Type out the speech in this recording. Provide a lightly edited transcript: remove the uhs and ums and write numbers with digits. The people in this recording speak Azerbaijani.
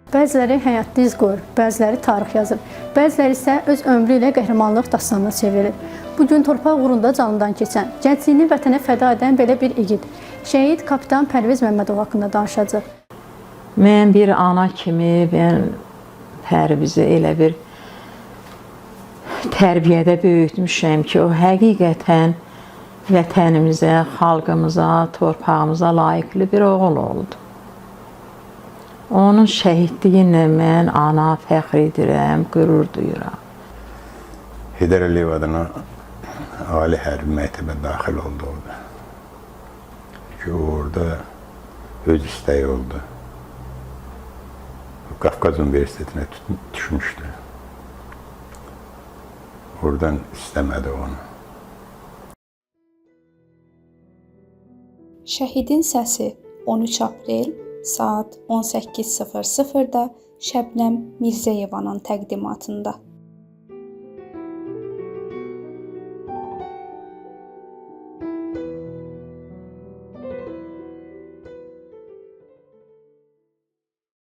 Bəziləri həyatda iz qoyur, bəziləri tarix yazır, bəziləri isə öz ömrü ilə qəhrəmanlıq dastanına çevirir. Bugün torpaq uğrunda canından keçən, gəncliyini vətənə fəda edən belə bir igid, şəhid kapitan Pərviz Məmmədov haqqında danışacaq. Mən bir ana kimi Pərvizi elə bir tərbiyədə böyütmüşəm ki, o həqiqətən vətənimizə, xalqımıza, torpağımıza layiqli bir oğul oldu. Onun şəhidliyinlə mən ana fəxr edirəm, qürur duyuram. Heydər Əliyev adına Ali Hərbi məktəbə daxil oldu orada. Ki, orada öz istəyi oldu. Qafqaz Universitetinə düşmüşdü. Oradan istəmədi onu. Şəhidin səsi 13 aprel saat 18:00-da Şəbnəm Mirzəyevanın təqdimatında.